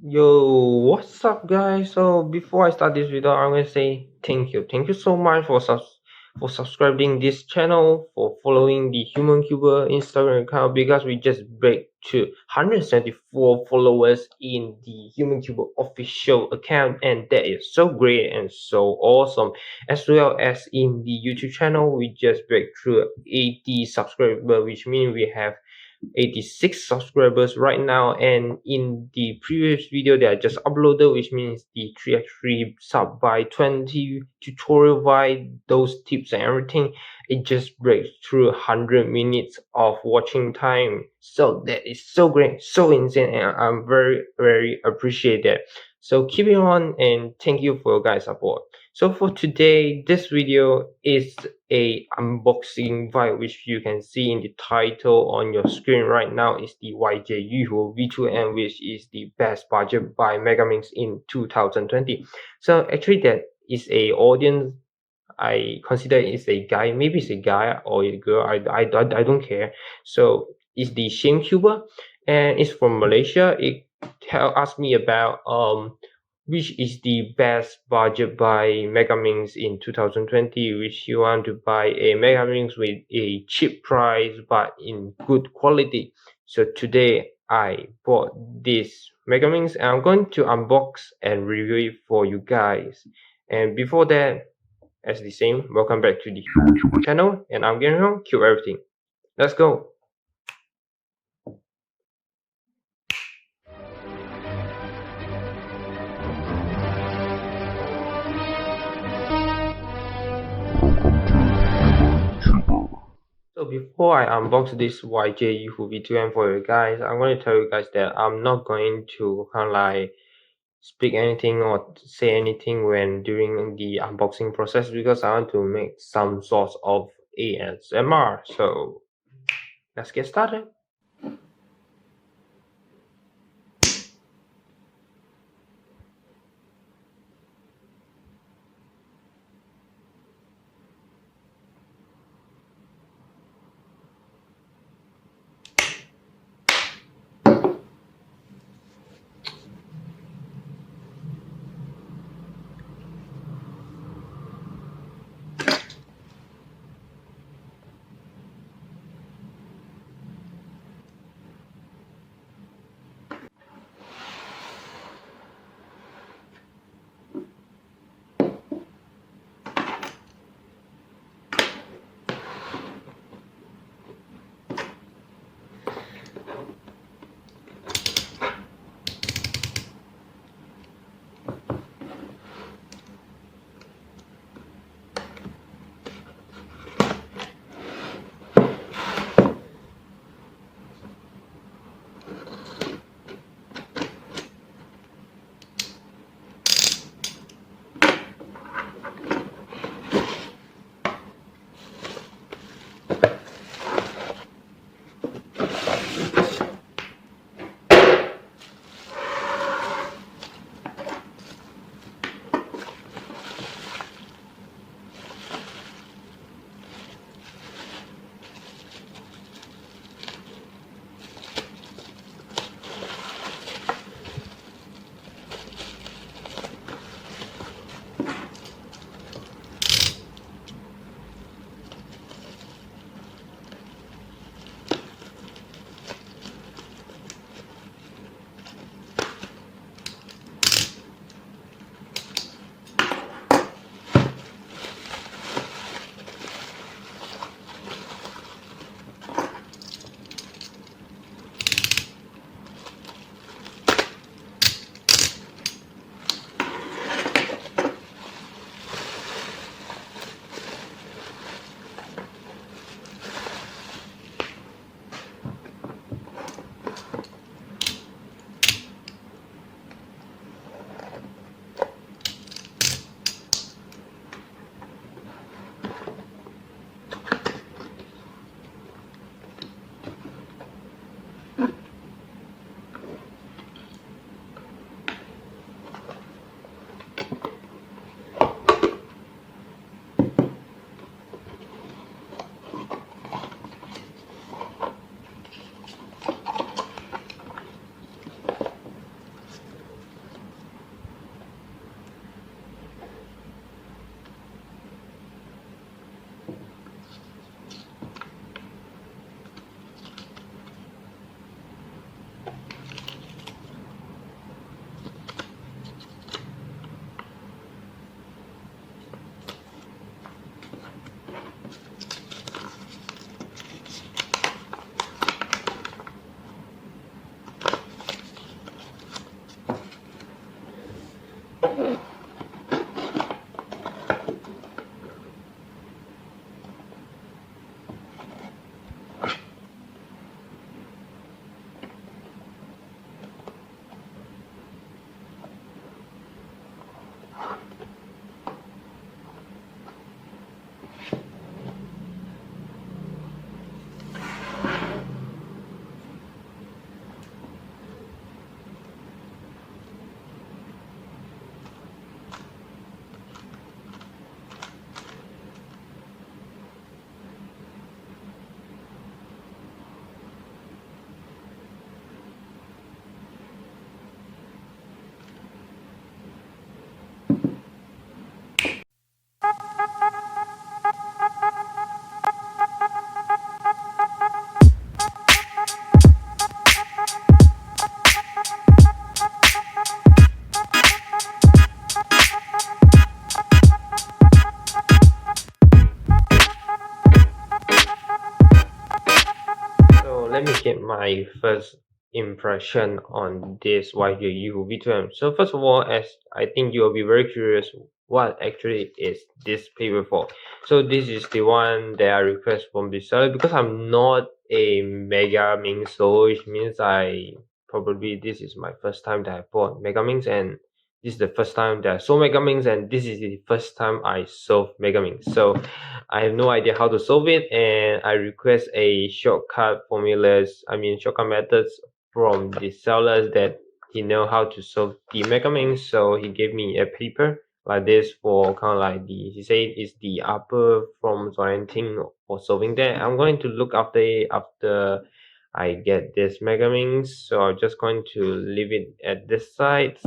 Yo, what's up, guys? So before I start this video, I'm gonna say thank you so much for subscribing this channel, for following the Human Cuber Instagram account, because we just break to 174 followers in the Human Cuber official account, and that is so great and so awesome. As well as in the YouTube channel, we just break through 80 subscribers, which means we have 86 subscribers right now, and in the previous video that I just uploaded, which means the 3x3 sub by 20 tutorial by those tips and everything, it just breaks through 100 minutes of watching time. So that is so great, so insane, and I'm very appreciate that. So keep it on, and thank you for your guys support. So for today, this video is a unboxing vibe, which you can see in the title on your screen right now. Is the YUHU V2M, which is the best budget by Megaminx in 2020. So actually that is a audience. I consider it's a guy, maybe it's a guy or a girl, I don't care. So it's the Shame Cuber, and it's from Malaysia. It asked me about which is the best budget by Megaminx in 2020, which you want to buy a Megaminx with a cheap price but in good quality. So today I bought this Megaminx, and I'm going to unbox and review it for you guys. And before that, as the same, welcome back to the channel, and I'm getting home, cue everything. Let's go. So before I unbox this YUHU V2M for you guys, I'm going to tell you guys that I'm not going to kind of like speak anything or say anything when during the unboxing process, because I want to make some sort of ASMR. So let's get started. my first impression on this YUHU V2M. So first of all, as I think you'll be very curious, what actually is this paper for? So this is the one that I request from the seller because I'm not a Megaminx, so which means this is my first time that I bought Megaminx, and this is the first time that I saw Megaminx, and this is the first time I solve Megaminx. So I have no idea how to solve it, and I request a shortcut methods from the sellers that he know how to solve the Megaminx. So he gave me a paper like this for kind of like he said it's the upper from orienting for solving that. I'm going to look after it after I get this Megaminx, so I'm just going to leave it at this side.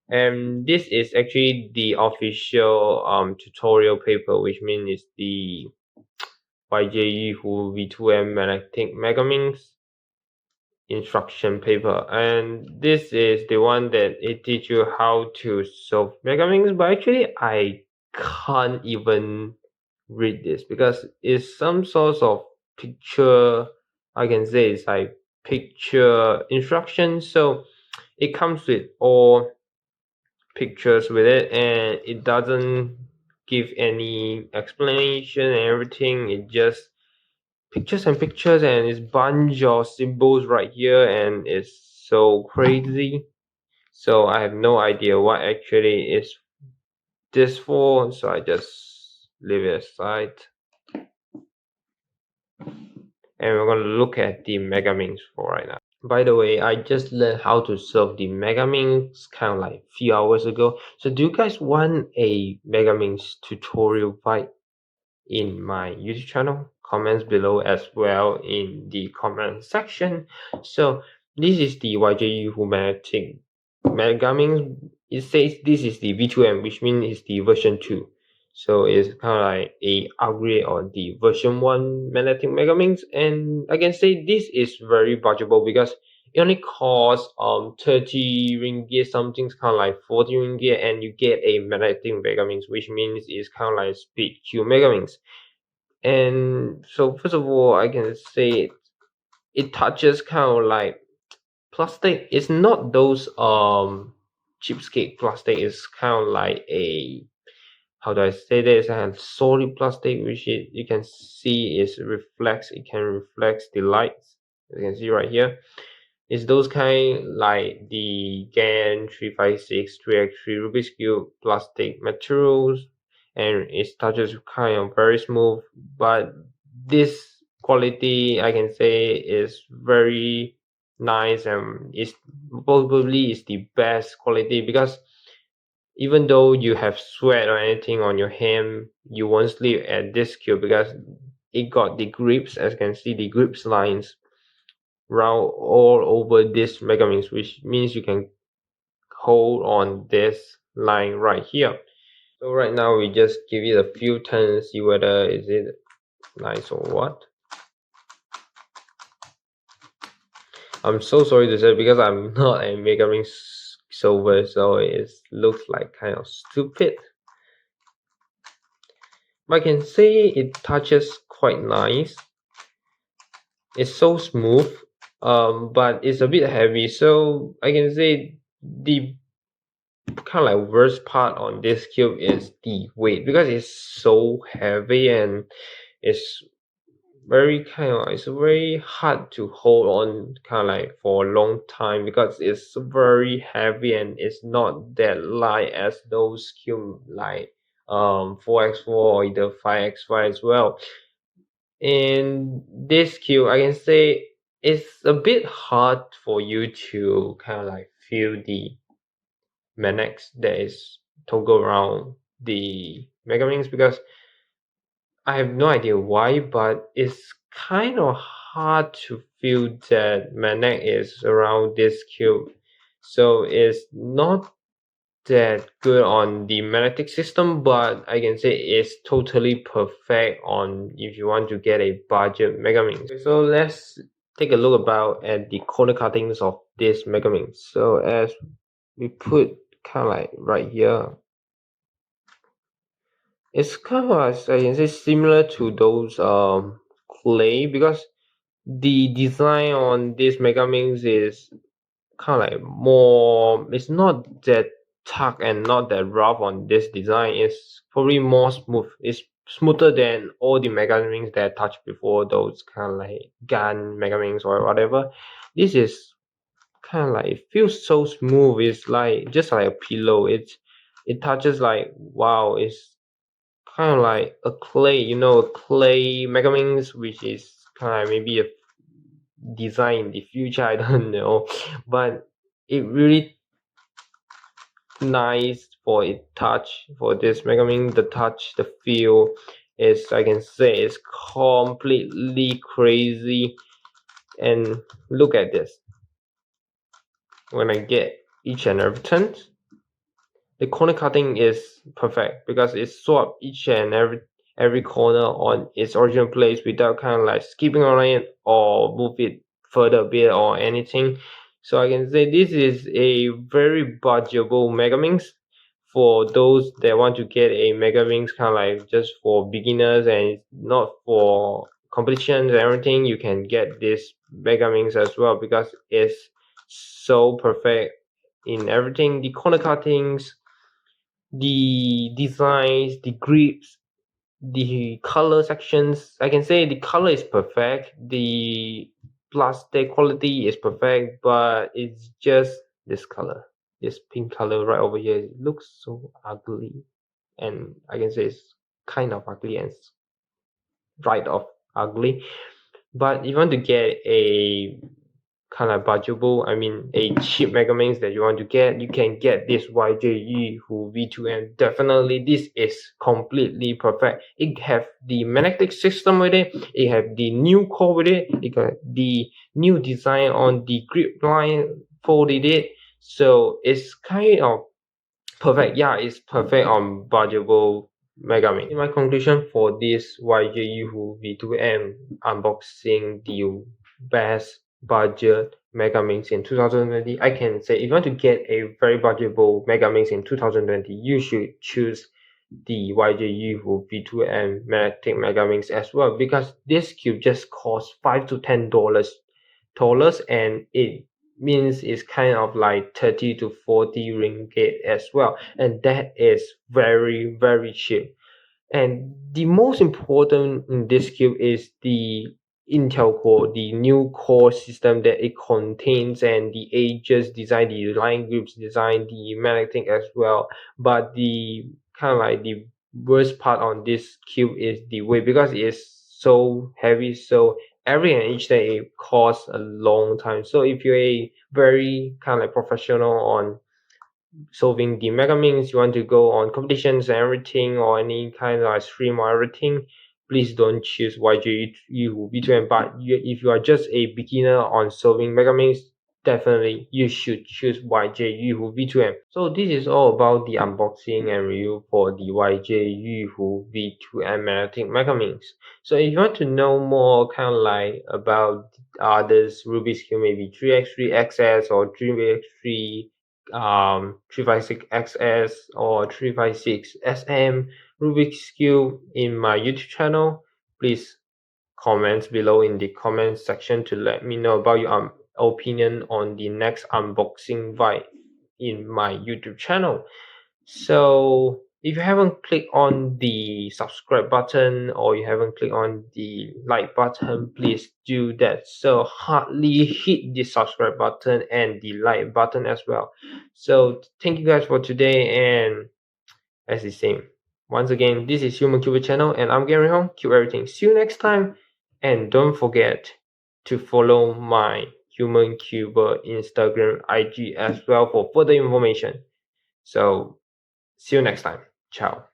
And this is actually the official tutorial paper, which means it's the YUHU V2M magnetic Megaminx instruction paper, and this is the one that it teach you how to solve Megaminx. But actually I can't even read this because it's some sort of picture. I can say it's like picture instructions, so it comes with all pictures with it, and it doesn't give any explanation and everything. It just pictures and pictures, and it's bunch of symbols right here, and it's so crazy. So I have no idea what actually is this for, so I just leave it aside, and we're going to look at the Megaminx for right now. By the way, I just learned how to solve the Megaminx kind of like a few hours ago. So do you guys want a Megaminx tutorial fight in my YouTube channel? Comments below as well in the comment section. So this is the YUHU magnetic Megaminx. It says this is the V2M, which means it's the version 2. So it's kind of like a upgrade on the version 1 magnetic Megaminx, and I can say this is very budgetable because it only costs 30 ringgit, something's kind of like 40 ringgit, and you get a magnetic Megaminx, which means it's kind of like speed Q Megaminx. And so first of all, I can say it touches kind of like plastic. It's not those cheapskate plastic. It's kind of like a, how do I say this? I have solid plastic, which you can see is reflects. It can reflect the lights. You can see right here. It's those kind like the GAN 356 3x3 Rubik's Cube plastic materials, and it touches kind of very smooth. But this quality, I can say, is very nice, and it's probably is the best quality because even though you have sweat or anything on your hand, you won't slip at this cube because it got the grips. As you can see, the grips lines round all over this Megaminx, which means you can hold on this line right here. So right now we just give it a few turns, see whether is it nice or what. I'm so sorry to say because I'm not a Megaminx solver, so it looks like kind of stupid. But I can say it touches quite nice. It's so smooth, but it's a bit heavy, so I can say the kind of like worst part on this cube is the weight because it's so heavy, and it's it's very hard to hold on kind of like for a long time because it's very heavy and it's not that light as those cube like 4x4 or either 5x5 as well. In this cube, I can say it's a bit hard for you to kind of like feel the magnet that is toggle around the Megaminx because I have no idea why, but it's kind of hard to feel that magnet is around this cube. So it's not that good on the magnetic system, but I can say it's totally perfect on if you want to get a budget Megaminx. So let's take a look about at the corner cuttings of this Megaminx. So as we put kind of like right here, it's kind of as I can say similar to those clay because the design on this Megaminx is kind of like more, it's not that tough and not that rough on this design. It's probably more smooth. It's smoother than all the Megaminx that I touched before, those kind of like gun Megaminx or whatever. This is kind of like, it feels so smooth. It's like just like a pillow. It touches like, wow, it's kind of like a clay, a clay Megaminx, which is kind of like maybe a design in the future. I don't know, but it really nice for it touch for this Megaminx. The touch, the feel is, I can say, is completely crazy. And look at this. When I get each and every turn, the corner cutting is perfect because it swap each and every corner on its original place without kind of like skipping on it or move it further a bit or anything. So I can say this is a very budgetable Megaminx for those that want to get a Megaminx kind of like just for beginners and not for competitions and everything. You can get this Megaminx as well because it's so perfect in everything. The corner cuttings, the designs, the grips, the color sections. I can say the color is perfect. The plastic quality is perfect, but it's just this color, this pink color right over here. It looks so ugly, and I can say it's kind of ugly and right off ugly. But if you want to get a kind of budgetable, I mean a cheap Megaminx that you want to get, you can get this YUHU V2M. Definitely this is completely perfect. It have the magnetic system with it, it have the new core with it, it got the new design on the grip line folded it, so it's kind of perfect. Yeah, it's perfect on budgetable Megaminx. In my conclusion for this YUHU V2M unboxing, the best budget Megaminx in 2020, I can say if you want to get a very budgetable Megaminx in 2020, you should choose the YUHU V2M magnetic Megaminx as well, because this cube just costs $5 to $10 and it means it's kind of like 30 to 40 ringgit as well, and that is very cheap. And the most important in this cube is the Intel core, the new core system that it contains, and the edges design, the line groups design, the magnetic as well. But the kind of like the worst part on this cube is the weight, because it is so heavy. So every and each day it costs a long time. So if you're a very kind of like professional on solving the Megaminx, you want to go on competitions and everything, or any kind of stream or everything, please don't choose YUHU V2M. But if you are just a beginner on solving Megaminx, definitely you should choose YUHU V2M. So this is all about the unboxing and review for the YUHU V2M magnetic Megaminx. So if you want to know more kind of like about others Rubik's Cube, maybe 3x3 XS or 3x3 356 XS or 356 SM Rubik's Cube in my YouTube channel, please comment below in the comment section to let me know about your opinion on the next unboxing video in my YouTube channel. So if you haven't clicked on the subscribe button or you haven't clicked on the like button, please do that. So hardly hit the subscribe button and the like button as well. So thank you guys for today, and as the same. Once again, this is Human Cuber channel and I'm Gary Hong. Cube everything. See you next time, and don't forget to follow my Human Cuber Instagram, IG as well for further information. So see you next time. Ciao.